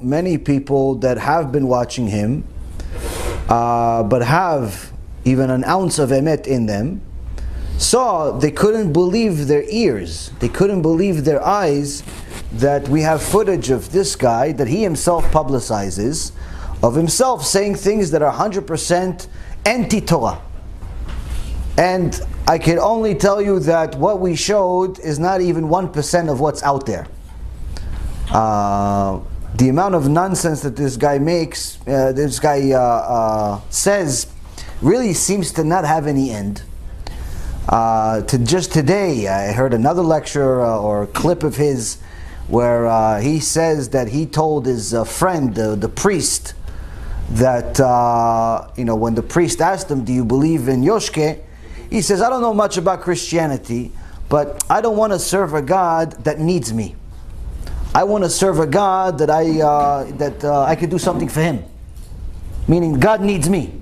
many people that have been watching him, but have even an ounce of emet in them, saw they couldn't believe their ears, they couldn't believe their eyes, that we have footage of this guy that he himself publicizes, of himself saying things that are 100% anti-Torah. And I can only tell you that what we showed is not even 1% of what's out there. The amount of nonsense that this guy makes, says, really seems to not have any end. Just today, I heard another lecture or clip of his where he says that he told his friend, the priest, that when the priest asked him, "Do you believe in Yoshke?" he says, "I don't know much about Christianity, but I don't want to serve a God that needs me. I want to serve a God that I could do something for Him." Meaning, God needs me,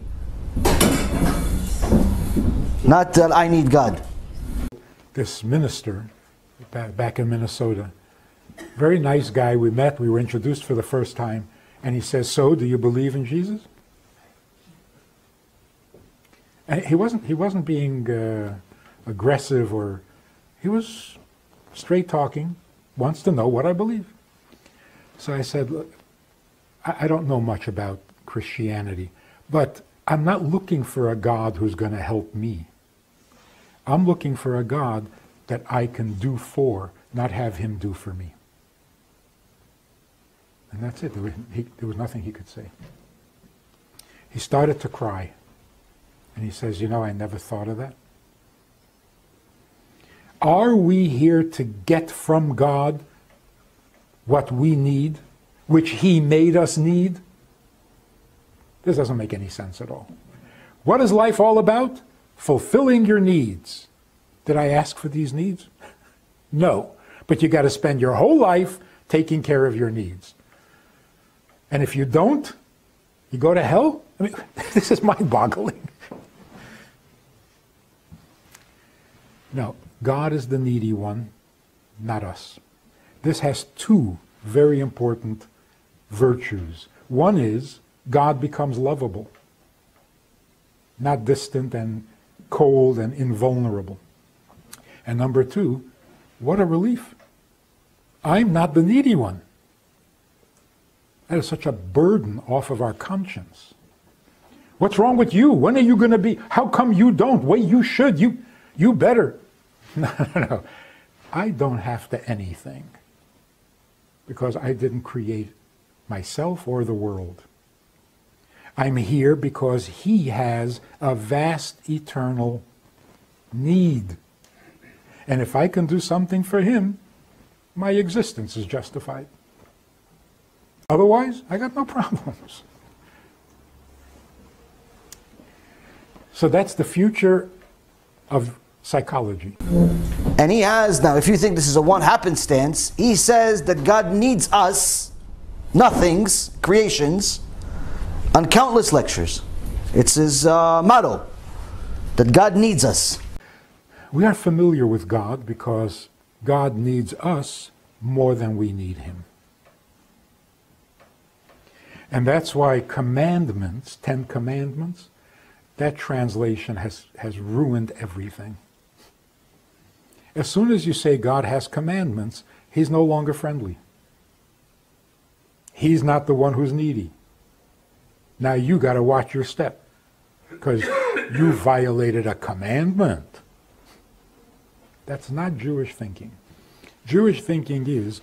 not that I need God. This minister back in Minnesota, very nice guy. We met. We were introduced for the first time, and he says, "So, do you believe in Jesus?" And he wasn't being aggressive, or he was straight talking. Wants to know what I believe. So I said, "Look, I don't know much about Christianity, but I'm not looking for a God who's going to help me. I'm looking for a God that I can do for, not have Him do for me." And that's it. There was nothing he could say. He started to cry. And he says, "I never thought of that." Are we here to get from God what we need, which He made us need? This doesn't make any sense at all. What is life all about? Fulfilling your needs. Did I ask for these needs? No. But you got to spend your whole life taking care of your needs. And if you don't, you go to hell? I mean, this is mind-boggling. No, God is the needy one, not us. This has two very important virtues. One is God becomes lovable, not distant and cold and invulnerable. And number two, what a relief. I'm not the needy one. That is such a burden off of our conscience. What's wrong with you? When are you going to be? How come you don't? Wait, you should. You better. No. I don't have to anything because I didn't create myself or the world. I'm here because He has a vast eternal need. And if I can do something for Him, my existence is justified. Otherwise, I got no problems. So that's the future of psychology. And he has, now if you think this is a one happenstance, he says that God needs us, nothings, creations, on countless lectures. It's his motto, that God needs us. We are familiar with God because God needs us more than we need Him. And that's why commandments, 10 commandments, that translation has ruined everything. As soon as you say God has commandments, He's no longer friendly. He's not the one who's needy. Now you got to watch your step because you violated a commandment. That's not Jewish thinking. Jewish thinking is,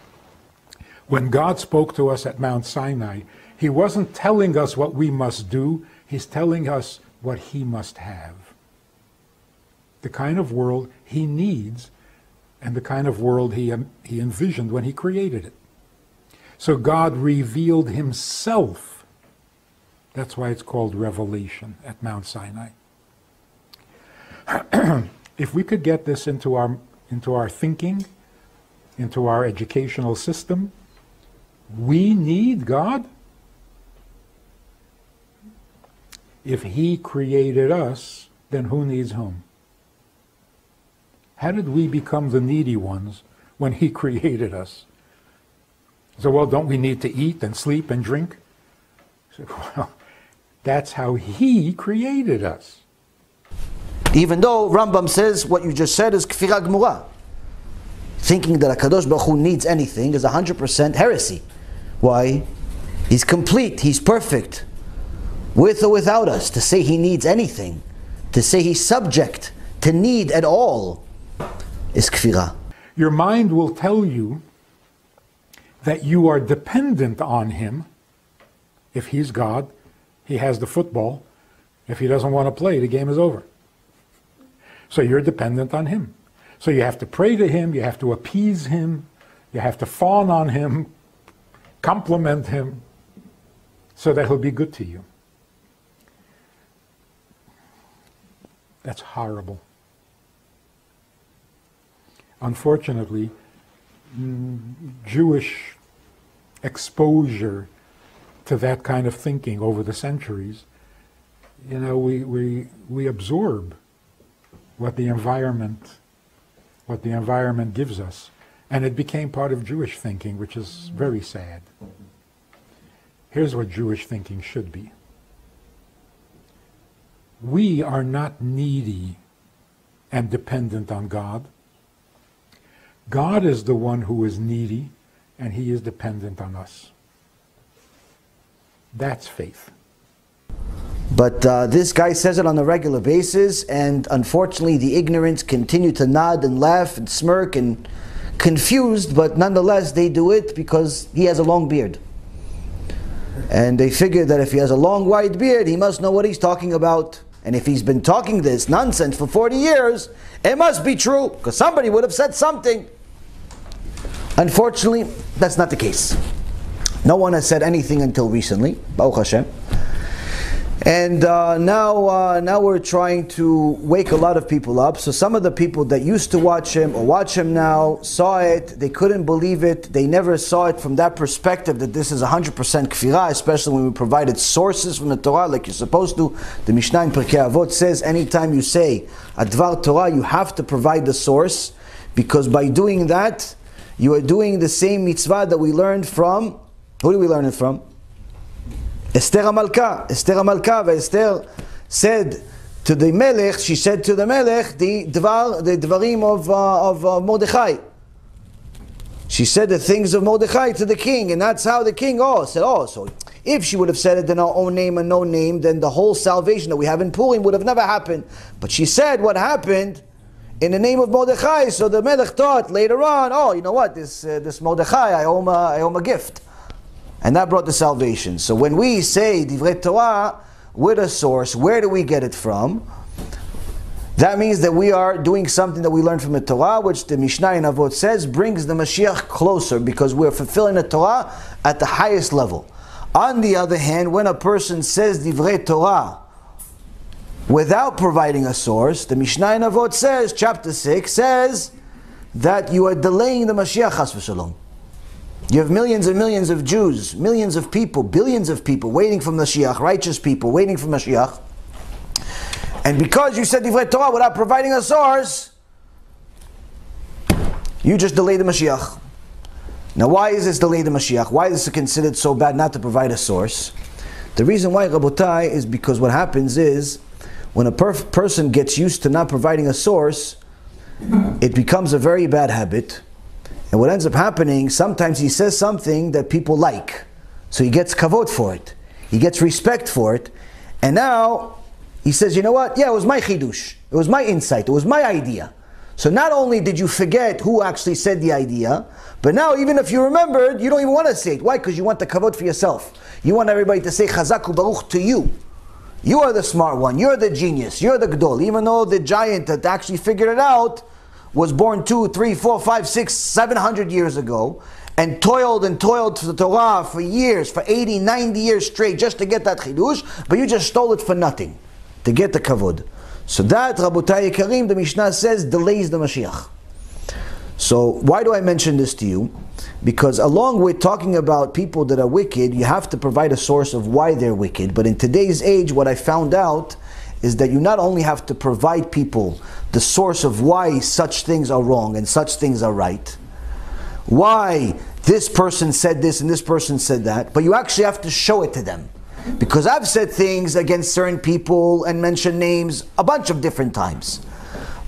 when God spoke to us at Mount Sinai, He wasn't telling us what we must do, He's telling us what He must have. The kind of world He needs and the kind of world He envisioned when He created it. So God revealed Himself. That's why it's called revelation at Mount Sinai. If we could get this into our thinking, into our educational system, we need God. If He created us, then who needs whom? How did we become the needy ones when He created us? So, well, don't we need to eat and sleep and drink? I said, well, that's how He created us. Even though Rambam says what you just said is kfirat gmura. Thinking that HaKadosh Baruch Hu needs anything is 100% heresy. Why? He's complete, He's perfect. With or without us. To say He needs anything, to say He's subject to need at all, is kfira. Your mind will tell you that you are dependent on Him. If He's God, He has the football. If He doesn't want to play, the game is over. So you're dependent on Him. So you have to pray to Him, you have to appease Him, you have to fawn on Him, compliment Him, so that He'll be good to you. That's horrible. Unfortunately, Jewish exposure to that kind of thinking over the centuries, you know, we absorb what the environment gives us. And it became part of Jewish thinking, which is very sad. Here's what Jewish thinking should be. We are not needy and dependent on God. God is the one who is needy, and He is dependent on us. That's faith. But this guy says it on a regular basis, and unfortunately the ignorants continue to nod and laugh and smirk and confused, but nonetheless they do it because he has a long beard. And they figure that if he has a long white beard, he must know what he's talking about. And if he's been talking this nonsense for 40 years, it must be true, because somebody would have said something. Unfortunately, that's not the case. No one has said anything until recently, Baruch Hashem. And now we're trying to wake a lot of people up. So some of the people that used to watch him or watch him now saw it, they couldn't believe it, they never saw it from that perspective that this is 100% kfirat, especially when we provided sources from the Torah like you're supposed to. The Mishnah in Pirkei Avot says anytime you say a dvar Torah, you have to provide the source, because by doing that, you are doing the same mitzvah that we learned from, who did we learn it from? Esther HaMalka. Esther HaMalka, Esther said to the Melech, she said to the Melech, the dvarim of Mordechai. She said the things of Mordechai to the king, and that's how the king said, so if she would have said it in her own name and no name, then the whole salvation that we have in Purim would have never happened. But she said what happened in the name of Mordechai, so the Melech thought later on, you know what, this Mordechai, I owe him a gift. And that brought the salvation. So when we say Divrei Torah with a source, where do we get it from? That means that we are doing something that we learned from the Torah, which the Mishnah in Avot says brings the Mashiach closer, because we're fulfilling the Torah at the highest level. On the other hand, when a person says Divrei Torah without providing a source, the Mishnah in Avot says, chapter 6 says, that you are delaying the Mashiach chas v'shalom. You have millions and millions of Jews, millions of people, billions of people waiting for Mashiach, righteous people waiting for Mashiach. And because you said Divrei Torah without providing a source, you just delayed the Mashiach. Now why is this delayed the Mashiach? Why is this considered so bad not to provide a source? The reason why, Rabotai, is because what happens is, when a person gets used to not providing a source, it becomes a very bad habit. And what ends up happening, sometimes he says something that people like. So he gets kavod for it. He gets respect for it. And now he says, you know what? Yeah, it was my chidush. It was my insight. It was my idea. So not only did you forget who actually said the idea, but now even if you remembered, you don't even want to say it. Why? Because you want the kavod for yourself. You want everybody to say chazak u'baruch to you. You are the smart one. You're the genius. You're the gadol. Even though the giant that actually figured it out was born 2, 3, 4, 5, 6, 700 years ago, and toiled for the Torah for years, for 80, 90 years straight, just to get that chidush, but you just stole it for nothing, to get the kavod. So that, Rabotai Yekarim, the Mishnah says, delays the Mashiach. So why do I mention this to you? Because along with talking about people that are wicked, you have to provide a source of why they're wicked. But in today's age, what I found out is that you not only have to provide people the source of why such things are wrong and such things are right. why this person said this and this person said that, but you actually have to show it to them. Because I've said things against certain people and mentioned names a bunch of different times.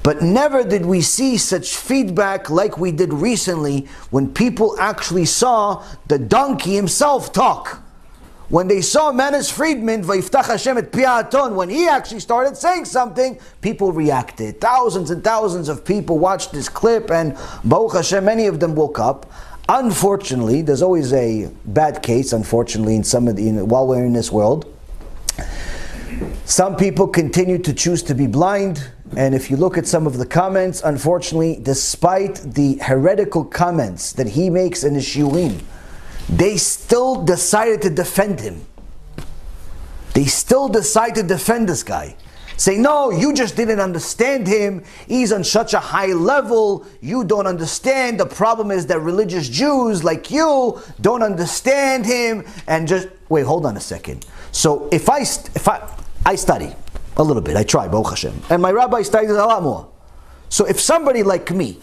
But never did we see such feedback like we did recently when people actually saw the donkey himself talk. When they saw Manis Friedman, Vayiftach Hashem et pi ha'aton, when he actually started saying something, people reacted. Thousands and thousands of people watched this clip, and Baruch Hashem, many of them woke up. Unfortunately, there's always a bad case, unfortunately, in some of the, while we're in this world. Some people continue to choose to be blind, and if you look at some of the comments, unfortunately, despite the heretical comments that he makes in his shiurim, they still decided to defend him. They still decide to defend this guy. Say, no, you just didn't understand him. He's on such a high level. You don't understand. The problem is that religious Jews like you don't understand him. And just, wait, hold on a second. So if I study a little bit, I try, Baruch Hashem. And my rabbi studies a lot more. So if somebody like me,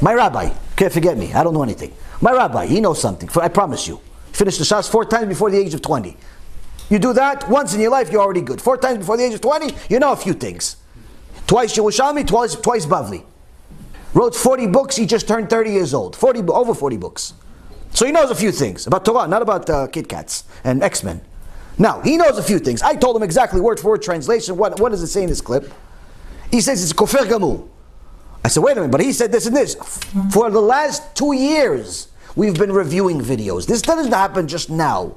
my rabbi, can't forget me, I don't know anything. My rabbi, he knows something, I promise you. Finished the Shas 4 times before the age of 20. You do that, once in your life, you're already good. 4 times before the age of 20, you know a few things. Twice Yerushalmi, twice Bavli. Wrote 40 books, he just turned 30 years old. Over 40 books. So he knows a few things about Torah, not about Kit Kats and X-Men. Now, he knows a few things. I told him exactly word for word translation. What does it say in this clip? He says it's kofer gamur. I said, wait a minute, but he said this and this. For the last 2 years, we've been reviewing videos. This doesn't happen just now.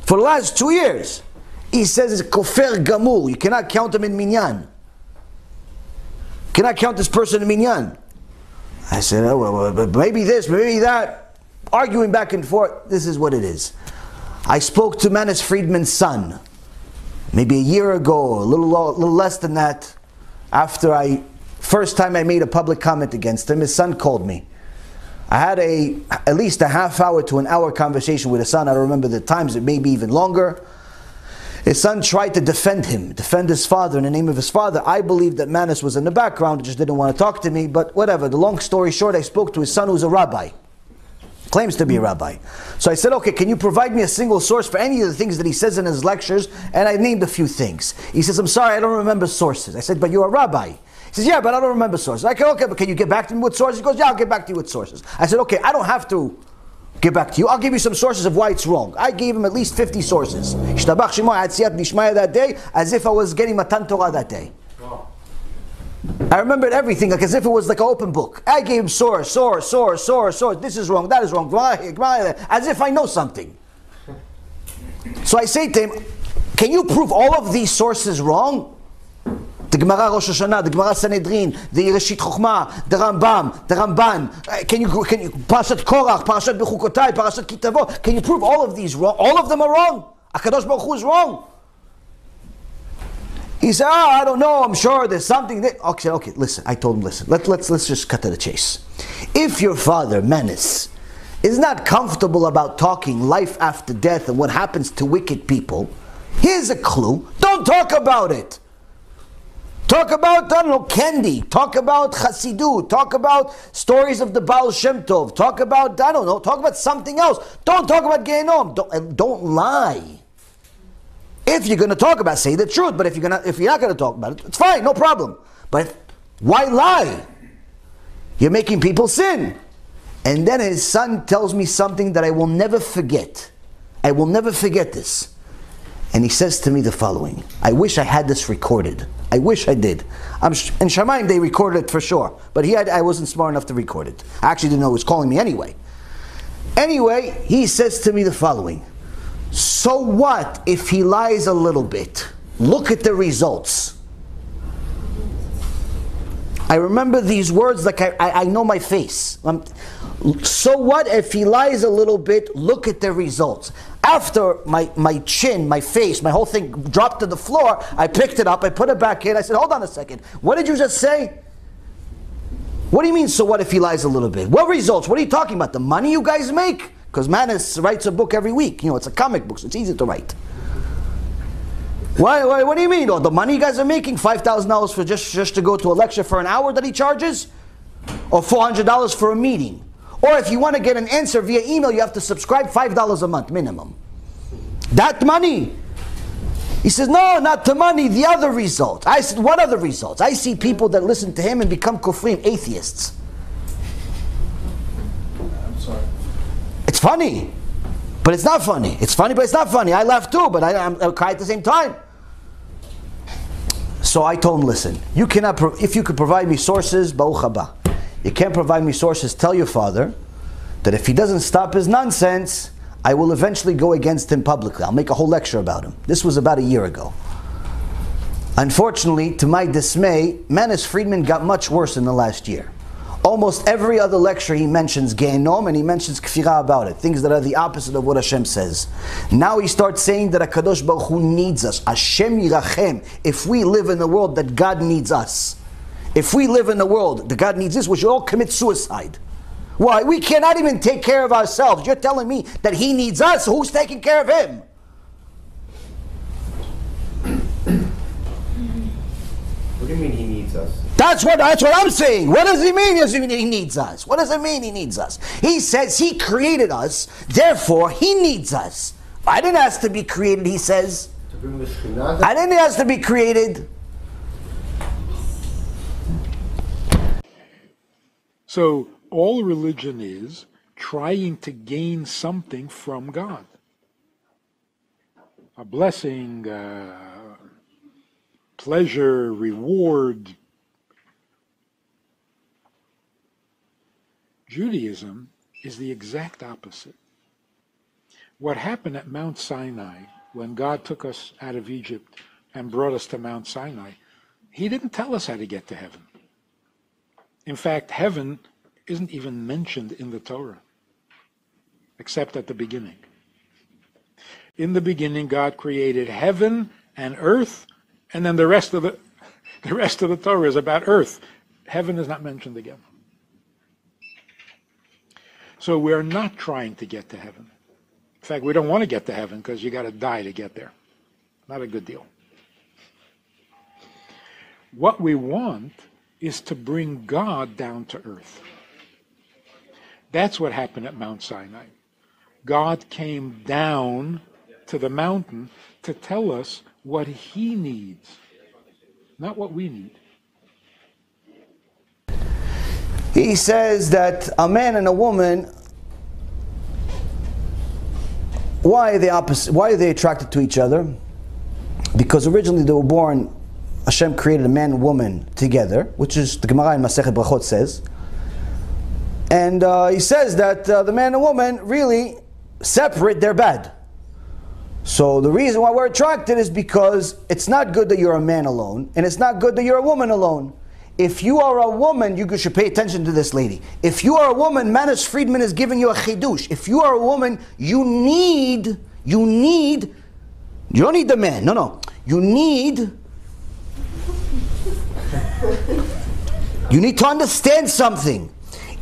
For the last 2 years, he says it's kofer gamur. You cannot count him in minyan. You cannot count this person in minyan. I said, oh, well, maybe this, maybe that. Arguing back and forth. This is what it is. I spoke to Manis Friedman's son, maybe a year ago, a little less than that, after first time I made a public comment against him. His son called me. I had at least a half hour to an hour conversation with his son. I don't remember the times, it may be even longer. His son tried to defend him, defend his father in the name of his father. I believe that Manis was in the background, just didn't want to talk to me, but whatever. The long story short, I spoke to his son who's a rabbi. Claims to be a rabbi. So I said, okay, can you provide me a single source for any of the things that he says in his lectures? And I named a few things. He says, I'm sorry, I don't remember sources. I said, but you're a rabbi. He says, yeah, but I don't remember sources. I said, okay, but can you get back to me with sources? He goes, yeah, I'll get back to you with sources. I said, okay, I don't have to get back to you. I'll give you some sources of why it's wrong. I gave him at least 50 sources. Ishtabach Shemo Hatziat Nishmaya that day, as if I was getting Matan Torah that day. I remembered everything, like as if it was like an open book. I gave him source. This is wrong, that is wrong. As if I know something. So I say to him, can you prove all of these sources wrong? The Gemara Rosh Hashanah, the Gemara Sanhedrin, the Reshit Chochmah, the Rambam, the Ramban. Can you Parashat Korach, Parashat Bechukotai, Parashat Kitavot? Can you prove all of these wrong? All of them are wrong. HaKadosh Baruch Hu is wrong. He said, I don't know, I'm sure there's something that... Okay, listen, I told him, listen, let's just cut to the chase. If your father, Menace, is not comfortable about talking life after death and what happens to wicked people, here's a clue, don't talk about it. Talk about, I don't know, candy, talk about Chassidut, talk about stories of the Baal Shem Tov, talk about, I don't know, talk about something else. Don't talk about Gehenom, don't lie. If you're going to talk about it, say the truth. But if you're not going to talk about it, it's fine, no problem. But why lie? You're making people sin. And then his son tells me something that I will never forget. I will never forget this. And he says to me the following. I wish I had this recorded. I wish I did. In Shamayim they recorded it for sure. But I wasn't smart enough to record it. I actually didn't know he was calling me anyway. Anyway, he says to me the following. So what if he lies a little bit? Look at the results. I remember these words like I know my face. So what if he lies a little bit? Look at the results. After my chin, my face, my whole thing dropped to the floor, I picked it up, I put it back in, I said, hold on a second. What did you just say? What do you mean, so what if he lies a little bit? What results? What are you talking about? The money you guys make? Because Manis writes a book every week. You know, it's a comic book, so it's easy to write. Why, what do you mean? Oh, the money you guys are making, $5,000 for just to go to a lecture for an hour that he charges? or $400 for a meeting. Or if you want to get an answer via email, you have to subscribe $5 a month minimum. That money. He says, no, not the money, the other result. I said, what other results? I see people that listen to him and become kufrim, atheists. I'm sorry. It's funny, but it's not funny. It's funny, but it's not funny. I laugh too, but I cry at the same time. So I told him, listen, you cannot, if you could provide me sources, Baruch haba. You can't provide me sources, tell your father that if he doesn't stop his nonsense, I will eventually go against him publicly. I'll make a whole lecture about him. This was about a year ago. Unfortunately, to my dismay, Friedman got much worse in the last year. Almost every other lecture he mentions Gehenom and he mentions kfiira about it, things that are the opposite of what Hashem says. Now he starts saying that HaKadosh Baruch Hu needs us. Hashem yirachem. If we live in the world that God needs us, if we live in the world that God needs us, we should all commit suicide. Why? We cannot even take care of ourselves. You're telling me that He needs us. Who's taking care of Him? What do you mean He needs us? That's what I'm saying. What does He mean? Does He mean He needs us? What does it mean He needs us? He says He created us, therefore He needs us. I didn't ask to be created, He says. To bring the Shekhinah? I didn't ask to be created. So all religion is trying to gain something from God. A blessing, pleasure, reward. Judaism is the exact opposite. What happened at Mount Sinai, when God took us out of Egypt and brought us to Mount Sinai, He didn't tell us how to get to heaven. In fact, heaven isn't even mentioned in the Torah, except at the beginning. In the beginning, God created heaven and earth, and then the rest of the Torah is about earth. Heaven is not mentioned again. So we are not trying to get to heaven. In fact, we don't want to get to heaven because you got to die to get there. Not a good deal. What we want is to bring God down to earth. That's what happened at Mount Sinai. God came down to the mountain to tell us what He needs, not what we need. He says that a man and a woman, why are they opposite? Why are they attracted to each other? Because originally they were born, Hashem created a man and woman together, which is the Gemara in Masechet Brachot says. And he says that the man and woman really separate, they're bad. So the reason why we're attracted is because it's not good that you're a man alone, and it's not good that you're a woman alone. If you are a woman, you should pay attention to this lady. If you are a woman, Friedman is giving you a chidush. If you are a woman, you don't need the man. No. You need to understand something.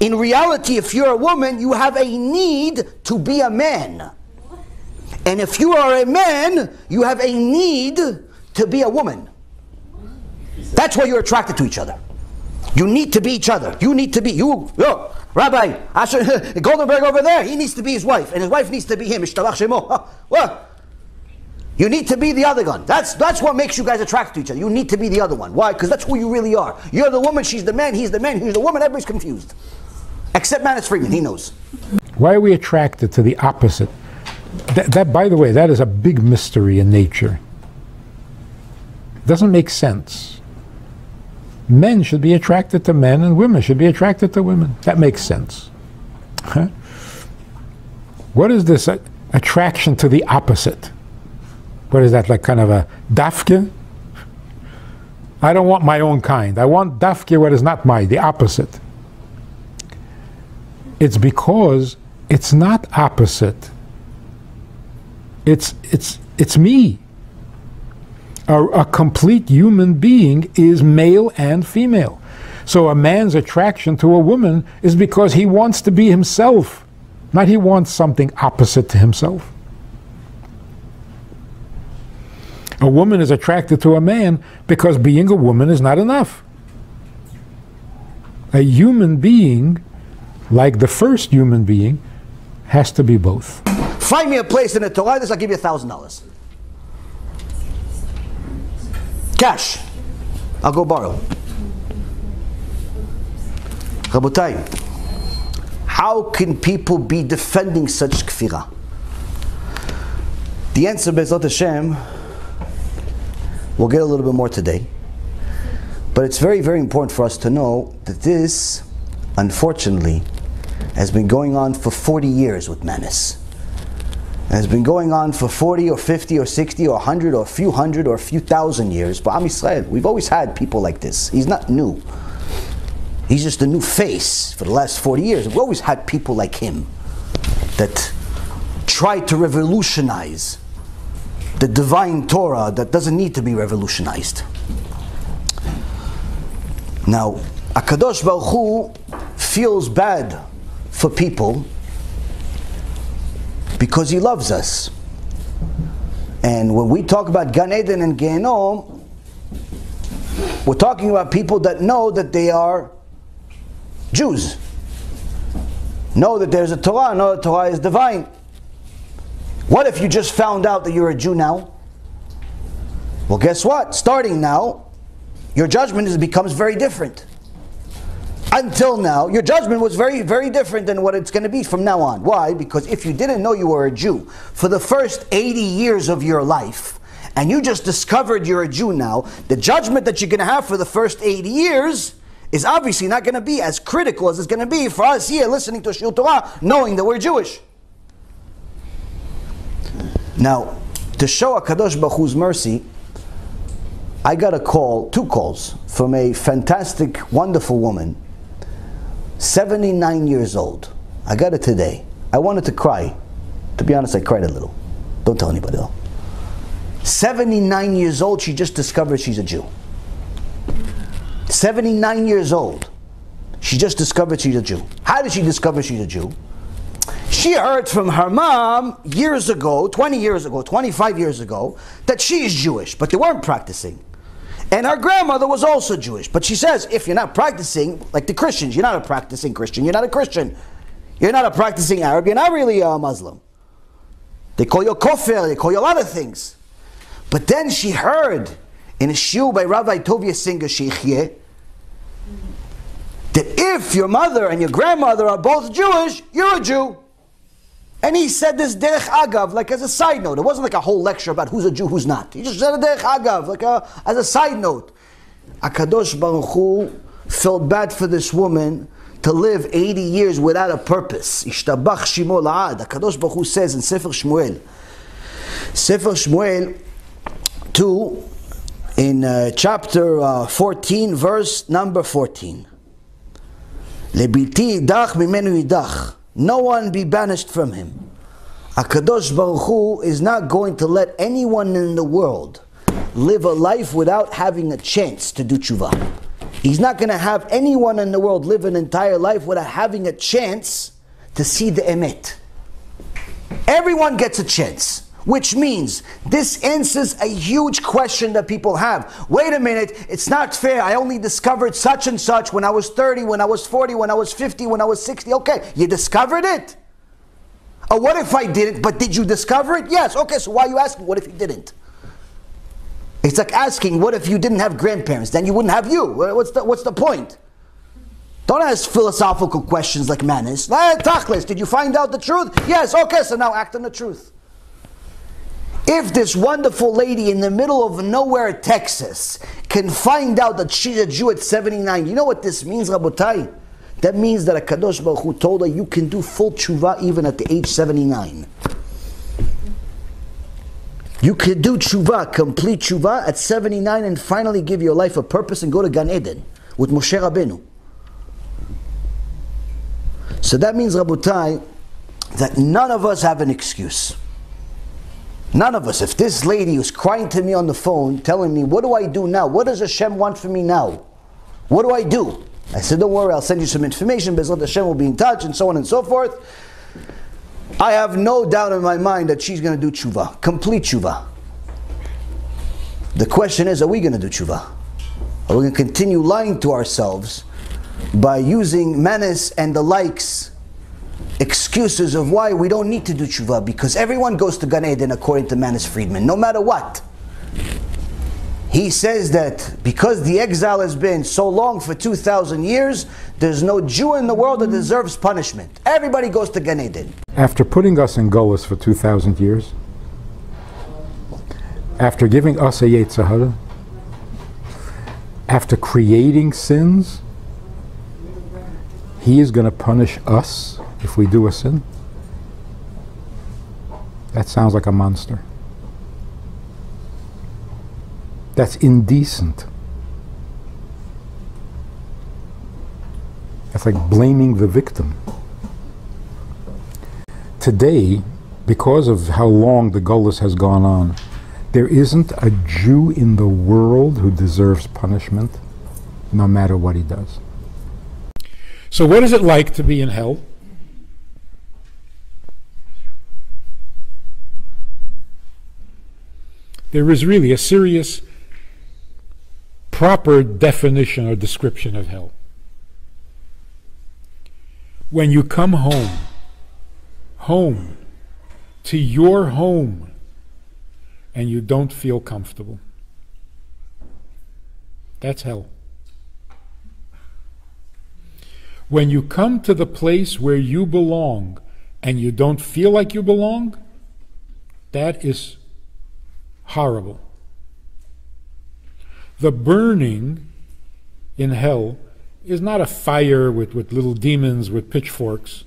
In reality, if you're a woman, you have a need to be a man. And if you are a man, you have a need to be a woman. That's why you're attracted to each other. You need to be each other. You need to be, Rabbi, Goldenberg over there, he needs to be his wife, and his wife needs to be him. What? You need to be the other one. That's what makes you guys attracted to each other. You need to be the other one. Why? Because that's who you really are. You're the woman, she's the man, he's the woman, everybody's confused. Except Friedman, he knows. Why are we attracted to the opposite? That, by the way, that is a big mystery in nature. It doesn't make sense. Men should be attracted to men and women should be attracted to women. That makes sense. Huh? What is this attraction to the opposite? What is that, like kind of a dafke? I don't want my own kind. I want dafke what is not the opposite. It's because it's not opposite. It's me. A complete human being is male and female. So a man's attraction to a woman is because he wants to be himself, not he wants something opposite to himself. A woman is attracted to a man because being a woman is not enough. a human being, like the first human being, has to be both. Find me a place in the Torah, this I'll give you $1,000. Cash. I'll go borrow. Rabotai, how can people be defending such kfiira? The answer, Bezrat Hashem, we'll get a little bit more today. But it's very, very important for us to know that this, unfortunately, has been going on for 40 years with Menace. It has been going on for 40 or 50 or 60 or 100 or a few hundred or a few thousand years. But Am Yisrael, we've always had people like this. He's not new. He's just a new face for the last 40 years. We've always had people like him that try to revolutionize the divine Torah that doesn't need to be revolutionized. Now, HaKadosh Baruch Hu feels bad for people because He loves us. And when we talk about Gan Eden and Gehenom, we're talking about people that know that they are Jews. Know that there's a Torah, know that Torah is divine. What if you just found out that you're a Jew now? Well, guess what? Starting now, your judgment becomes very different. Until now, your judgment was very, very different than what it's going to be from now on. Why? Because if you didn't know you were a Jew for the first 80 years of your life, and you just discovered you're a Jew now, the judgment that you're going to have for the first 80 years is obviously not going to be as critical as it's going to be for us here listening to Shir Torah, knowing that we're Jewish. Now, to show HaKadosh Baruch Hu's mercy, I got a call, 2 calls, from a fantastic, wonderful woman, 79 years old. I got it today. I wanted to cry. To be honest, I cried a little. Don't tell anybody though. 79 years old, she just discovered she's a Jew. 79 years old. She just discovered she's a Jew. How did she discover she's a Jew? She heard from her mom years ago, 20 years ago, 25 years ago, that she is Jewish, but they weren't practicing. And her grandmother was also Jewish. But she says, if you're not practicing, like the Christians, you're not a practicing Christian, you're not a Christian. You're not a practicing Arab, you're not really a Muslim. They call you a kofir, they call you a lot of things. But then she heard in a shiur by Rabbi Tovia Singer Sheikhye that if your mother and your grandmother are both Jewish, you're a Jew. And he said this derech agav, like as a side note. It wasn't like a whole lecture about who's a Jew, who's not. He just said a derech agav, like as a side note. HaKadosh Baruch Hu felt bad for this woman to live 80 years without a purpose. Ishtabach shimo la'ad. HaKadosh Baruch Hu says in Sefer Shmuel 2, in chapter 14, verse number 14. Lebilti idach mimenu idach. No one be banished from him. HaKadosh Baruch Hu is not going to let anyone in the world live a life without having a chance to do tshuva. He's not going to have anyone in the world live an entire life without having a chance to see the emet. Everyone gets a chance. Which means, this answers a huge question that people have. Wait a minute, it's not fair. I only discovered such and such when I was 30, when I was 40, when I was 50, when I was 60. Okay, you discovered it? Or what if I didn't? But did you discover it? Yes. Okay, so why are you asking, what if you didn't? It's like asking, what if you didn't have grandparents? Then you wouldn't have you. What's the point? Don't ask philosophical questions like Manis. Tachlis, did you find out the truth? Yes. Okay, so now act on the truth. If this wonderful lady in the middle of nowhere, Texas, can find out that she's a Jew at 79, you know what this means, Rabotai? That means that HaKadosh Baruch Hu told her you can do full tshuva even at the age 79. You can do tshuva, complete tshuva at 79 and finally give your life a purpose and go to Gan Eden with Moshe Rabbeinu. So that means, Rabotai, that none of us have an excuse. None of us. If this lady was crying to me on the phone, telling me, what do I do now? What does Hashem want from me now? What do I do? I said, don't worry, I'll send you some information, Bezrat Hashem will be in touch, and so on and so forth. I have no doubt in my mind that she's going to do tshuva, complete tshuva. The question is, are we going to do tshuva? Are we going to continue lying to ourselves by using Maniss and the likes excuses of why we don't need to do tshuva, because everyone goes to Gan Eden according to Maniss Friedman, no matter what. He says that because the exile has been so long, for 2,000 years, there's no Jew in the world that deserves punishment. Everybody goes to Gan Eden. After putting us in Golos for 2,000 years, after giving us a Yetzer Hara, after creating sins, He is going to punish us if we do a sin? That sounds like a monster. That's indecent. That's like blaming the victim. Today, because of how long the Golus has gone on, there isn't a Jew in the world who deserves punishment, no matter what he does. So what is it like to be in hell? There is really a serious, proper definition or description of hell. When you come home to your home, and you don't feel comfortable. That's hell. When you come to the place where you belong and you don't feel like you belong, that is horrible. The burning in hell is not a fire with little demons with pitchforks.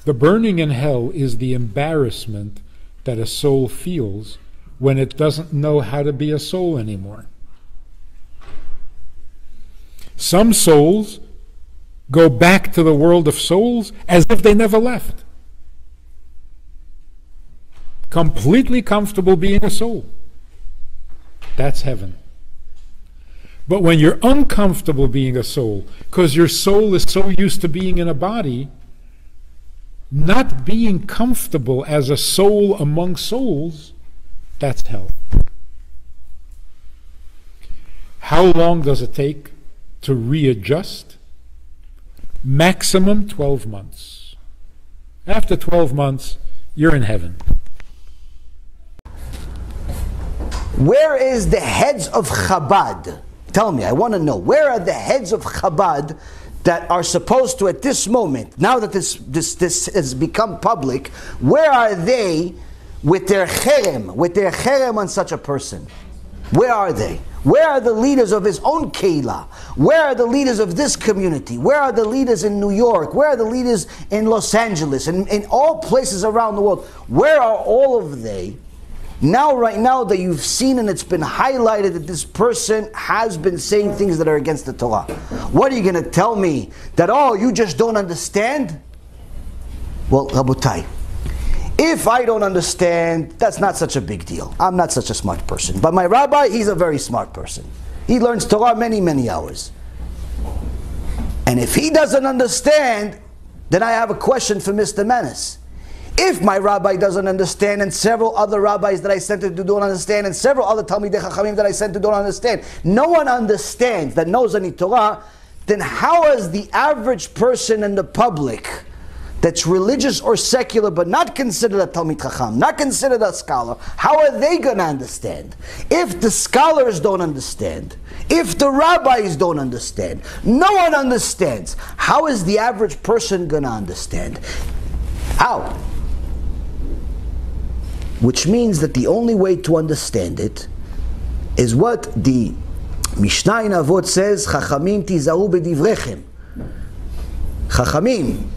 The burning in hell is the embarrassment that a soul feels when it doesn't know how to be a soul anymore. Some souls go back to the world of souls as if they never left. Completely comfortable being a soul. That's heaven. But when you're uncomfortable being a soul, because your soul is so used to being in a body, not being comfortable as a soul among souls, that's hell. How long does it take to readjust? Maximum 12 months. After 12 months, you're in heaven. Where is the heads of Chabad? Tell me, I want to know. Where are the heads of Chabad that are supposed to, at this moment, now that this has become public, where are they with their cherem on such a person? Where are they? Where are the leaders of his own keilah? Where are the leaders of this community? Where are the leaders in New York? Where are the leaders in Los Angeles? And in all places around the world? Where are all of they? Now, right now that you've seen and it's been highlighted that this person has been saying things that are against the Torah. What are you going to tell me? That, oh, you just don't understand? Well, Rabotai, if I don't understand, that's not such a big deal. I'm not such a smart person. But my rabbi, he's a very smart person. He learns Torah many, many hours. And if he doesn't understand, then I have a question for Mr. Menace. If my rabbi doesn't understand, and several other rabbis that I sent to don't understand, and several other Talmidei Chachamim that I sent to don't understand, no one understands that knows any Torah, then how is the average person in the public that's religious or secular but not considered a Talmid Chacham, not considered a scholar, how are they going to understand? If the scholars don't understand, if the rabbis don't understand, no one understands, how is the average person going to understand? How? Which means that the only way to understand it is what the Mishnah in Avot says, Chachamim tizau bedivrechem. Chachamim,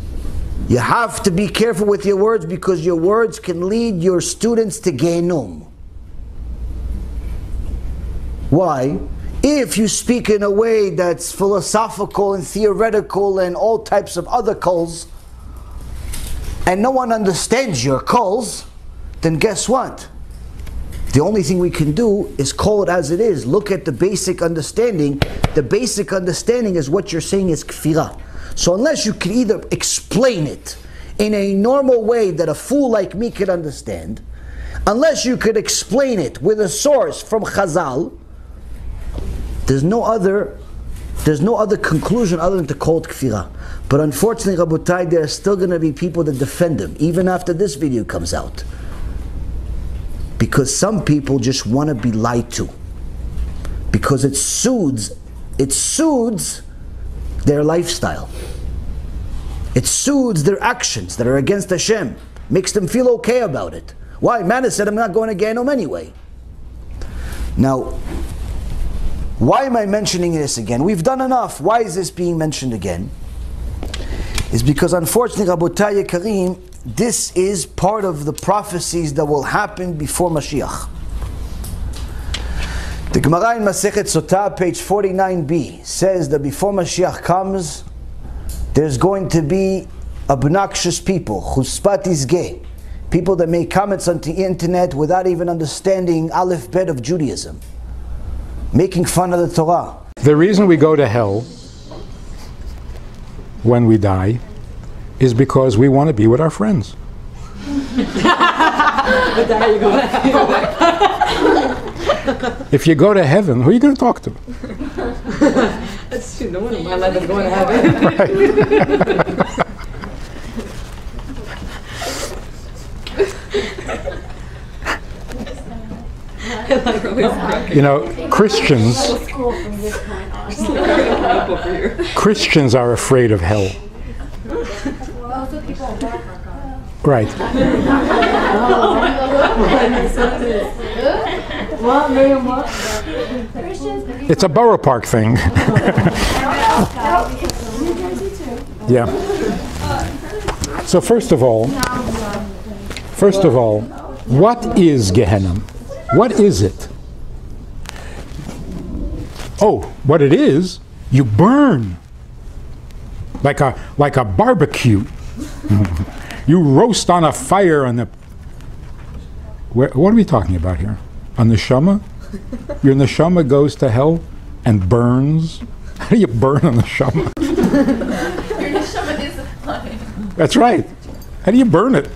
you have to be careful with your words because your words can lead your students to Gehinnom. Why? If you speak in a way that's philosophical and theoretical and all types of other calls, and no one understands your calls, then guess what? The only thing we can do is call it as it is. Look at the basic understanding. The basic understanding is what you're saying is kfiira. So unless you can either explain it in a normal way that a fool like me could understand, unless you could explain it with a source from Chazal, there's no other There's no other conclusion other than to call it kfiira. But unfortunately, Rabotai, there are still going to be people that defend him, even after this video comes out. Because some people just want to be lied to. Because it soothes their lifestyle. It soothes their actions that are against Hashem. Makes them feel okay about it. Why? Man has said, I'm not going to Gehinnom anyway. Now, why am I mentioning this again? We've done enough. Why is this being mentioned again? It's because unfortunately, Rabotai Yekarim, this is part of the prophecies that will happen before Mashiach. The Gemara in Masechet Sotah, page 49b, says that before Mashiach comes, there's going to be obnoxious people, chuspat izgeh, people that make comments on the internet without even understanding Aleph Bet of Judaism, making fun of the Torah. The reason we go to hell when we die is because we want to be with our friends. If you go to heaven, who are you going to talk to? That's true. No one in my life is going to heaven. You know, Christians are afraid of hell. Right. It's a borough park thing. Yeah. So first of all, what is Gehinnom? What is it? Oh, what it is, you burn like a barbecue. You roast on a fire on the... What are we talking about here? On the neshama? Your neshama goes to hell and burns. How do you burn on the neshama? Your neshama is fine. That's right. How do you burn it?